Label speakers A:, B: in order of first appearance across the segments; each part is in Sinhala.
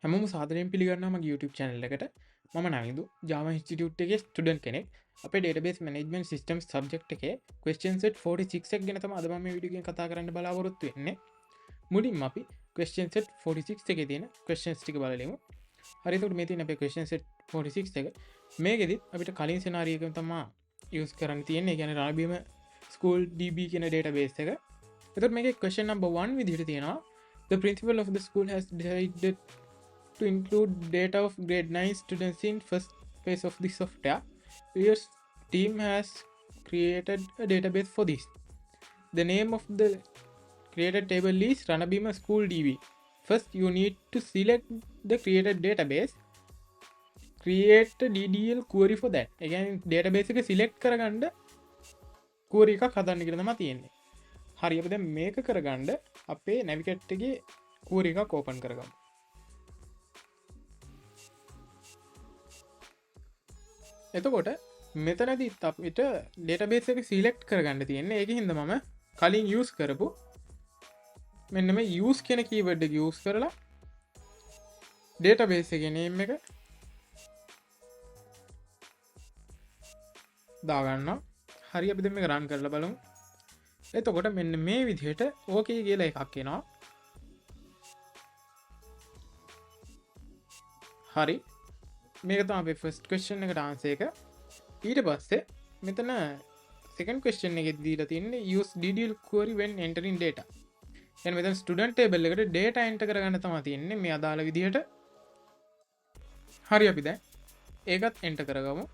A: හැමෝම සාදරයෙන් පිළිගන්නවා මගේ YouTube channel එකට. මම නවිදු Java Institute එකේ student කෙනෙක්. අපේ database management systems subject එකේ question set 46 එක ගැන තමයි අද මම මේ වීඩියෝ එකෙන් කතා කරන්න බලාපොරොත්තු වෙන්නේ. මුලින්ම අපි question set 46 එකේ තියෙන questions ටික බලමු. හරි, එතකොට මේ තියෙන අපේ question set 46 එක. මේකෙදි අපිට කලින් scenario එකම තමයි use කරන්න තියෙන්නේ. ඒ කියන්නේ රණබීම school db කියන database එක. එතකොට මේකේ question number 1 විදිහට තියෙනවා. The principal of the school has decided to include data of grade 9 students in first phase of the software. Your team has created a database for this. The name of the created table is Ranabima School DB. First, you need to select the created database. Create a DDL query for that. Again, database එක select කරගන්න query එකක් හදන්න කියලා තමයි තියෙන්නේ. හරි, අපි දැන් මේක කරගන්න අපේ Navigator එකේ query එකක් open කරගමු. එතකොට මෙතනදිත් අපිට database එක select කරගන්න තියෙන්නේ. ඒක හින්දා මම කලින් use කරපු මෙන්න මේ use කියන keyword එක use කරලා database එකේ name එක දාගන්නවා. හරි, අපි දැන් මේක run කරලා බලමු. එතකොට මෙන්න මේ විදිහට okay කියලා එකක් එනවා. හරි, මේක තමයි අපේ first question එකට answer එක. ඊට පස්සේ මෙතන second question එකේ දීලා තියෙන්නේ use DDL query when entering data. يعني මෙතන student table එකට data enter කරගන්න තමයි තියෙන්නේ මේ අදාළ විදිහට. හරි, අපි දැන් ඒකත් enter කරගමු.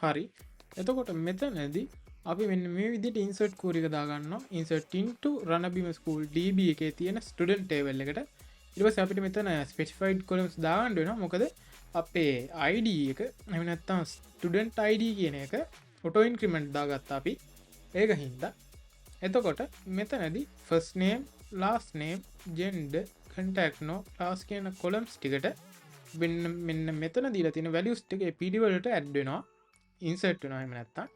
A: හරි, එතකොට මෙතනදී අපි මෙන්න මේ විදිහට insert query එක දාගන්නවා. insert into Ranabima School DB එකේ තියෙන student table එකට. ඊට පස්සේ අපිට මෙතන specified columns දාගන්න වෙනවා. මොකද අපේ ID එක එහෙම නැත්නම් student ID කියන එක auto increment දාගත්තා අපි. ඒක හින්දා එතකොට මෙතනදී first name, last name, gender, contact no, class කියන columns ටිකට මෙන්න මෙතන දීලා තියෙන values ටික PD වලට add වෙනවා. insert වෙනවා එහෙම නැත්තම්.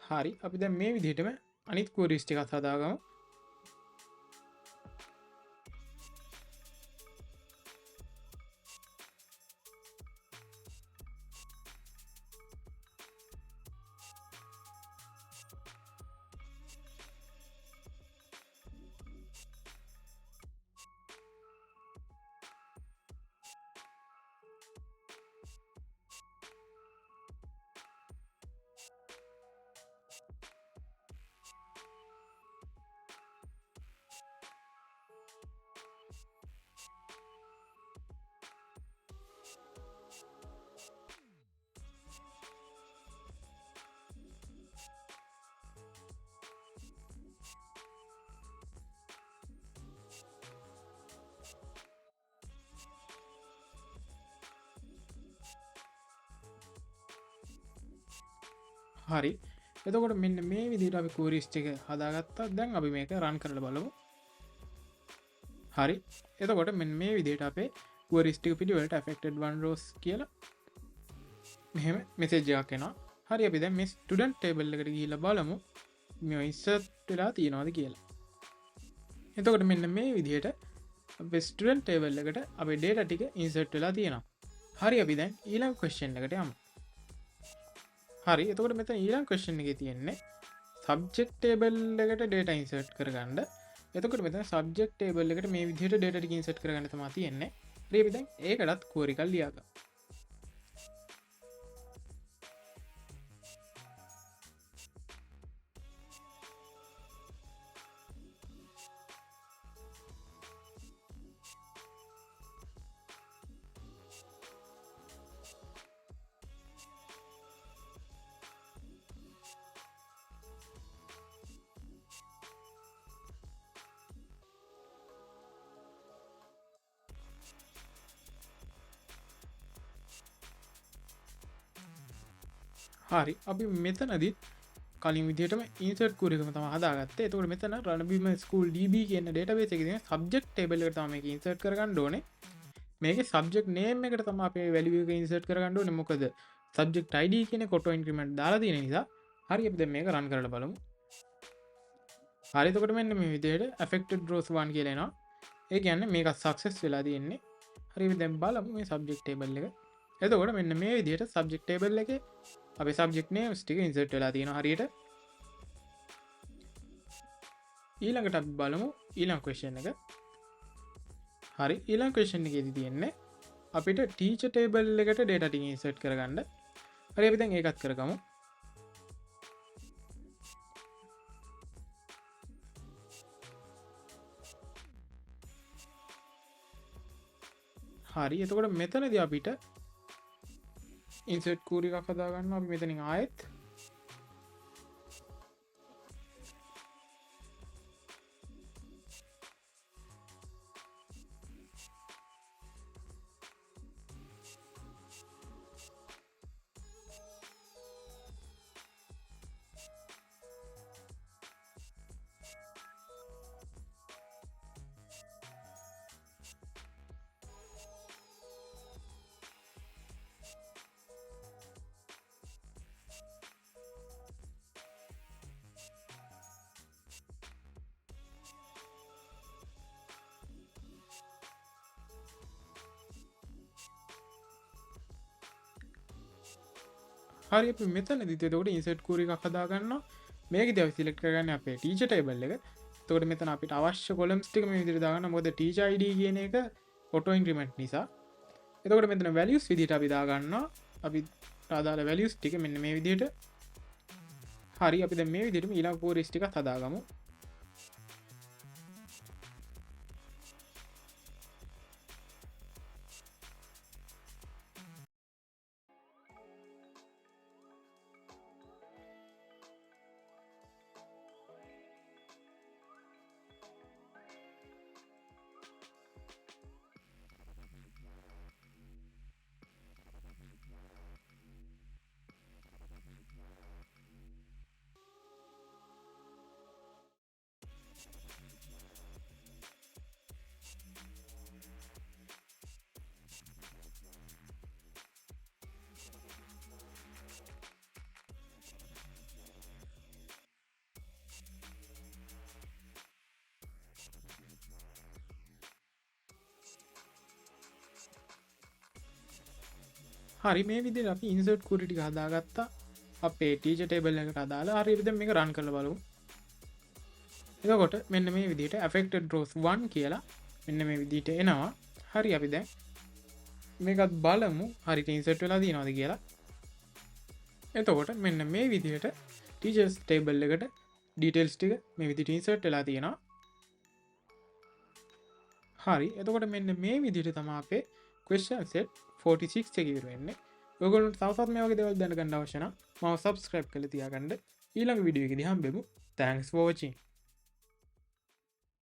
A: හරි, අපි දැන් මේ විදිහටම අනිත් queries ටිකත් හදාගමු. හරි, එතකොට මෙන්න මේ විදිහට අපි queries ටික හදාගත්තා. දැන් අපි මේක run කරලා බලමු. හරි, එතකොට මෙන්න මේ විදිහට අපේ queries ටික පිළිවෙලට affected one rows කියලා මෙහෙම message එකක් එනවා. හරි, අපි දැන් මේ student table එකට ගිහිල්ලා බලමු මේ insert වෙලා තියෙනවද කියලා. එතකොට මෙන්න මේ විදිහට අපේ student table එකට අපේ data ටික insert වෙලා තියෙනවා. හරි, අපි දැන් ඊළඟ question එකට යමු. හරි, එතකොට මෙතන ඊළඟ question එකේ තියෙන්නේ සබ්ජෙක්ට් ටේබල් එකට data insert කරගන්න. එතකොට මෙතන සබ්ජෙක්ට් ටේබල් එකට මේ විදිහට data ටික insert කරගන්න තමයි තියෙන්නේ. හරි අපි දැන් ඒකටත් query එකක් ලියාගමු. හරි අපි මෙතනදි කලින් විදිහටම insert query එකම තමයි හදාගත්තේ. එතකොට මෙතන රණබිම school db කියන database එකේ තියෙන subject table එකට තමයි මේක insert කරගන්න ඕනේ. මේකේ subject name එකට තමයි අපි value එක insert කරගන්න ඕනේ. මොකද subject id කියන auto increment දාලා තියෙන නිසා. හරි අපි දැන් මේක run කරලා බලමු. හරි එතකොට මෙන්න මේ විදිහට affected rows 1 කියලා එනවා. ඒ කියන්නේ මේක success වෙලා තියෙන්නේ. හරි අපි දැන් බලමු මේ subject table එක. එතකොට මෙන්න මේ විදිහට subject table එකේ අපේ subject names ටික insert වෙලා තියෙනවා හරියට. ඊළඟට අපි බලමු ඊළඟ question එක. හරි ඊළඟ question එකේදී තියෙන්නේ අපිට teacher table එකට data ටික insert කරගන්න. හරි අපි දැන් ඒකත් කරගමු. හරි එතකොට මෙතනදී අපිට insert query එකක් හදාගන්න. අපි මෙතනින් ආයෙත් හරි අපි මෙතනදී එතකොට insert query එකක් හදා ගන්නවා. මේකදී අපි select කරගන්නේ අපේ teacher table එක. එතකොට මෙතන අපිට අවශ්‍ය columns ටික මේ විදිහට දාගන්න. මොකද teacher id කියන එක auto increment නිසා. එතකොට මෙතන values විදිහට අපි දා ගන්නවා. අපි අදාළ values ටික මෙන්න මේ විදිහට. හරි අපි දැන් මේ විදිහටම ඊළඟ queries ටිකත් හදාගමු. හරි මේ විදිහට අපි insert query ටික හදාගත්තා අපේ teacher table එකට අදාලා. හරි අපි දැන් මේක run කරලා බලමු. එතකොට මෙන්න මේ විදිහට affected rows 1 කියලා මෙන්න මේ විදිහට එනවා. හරි අපි දැන් මේකත් බලමු හරියට insert වෙලා තියෙනවද කියලා. එතකොට මෙන්න මේ විදිහට teachers table එකට details ටික මේ විදිහට insert වෙලා තියෙනවා. හරි එතකොට මෙන්න මේ විදිහට තමයි අපේ question set 46 එක ඉවර වෙන්නේ. ඔයගොල්ලන්ට තවසත් මේ වගේ දේවල් දැනගන්න අවශ්‍ය නම් මම subscribe කරලා තියාගන්න. ඊළඟ වීඩියෝ එකේදී හම්බෙමු. Thanks for watching.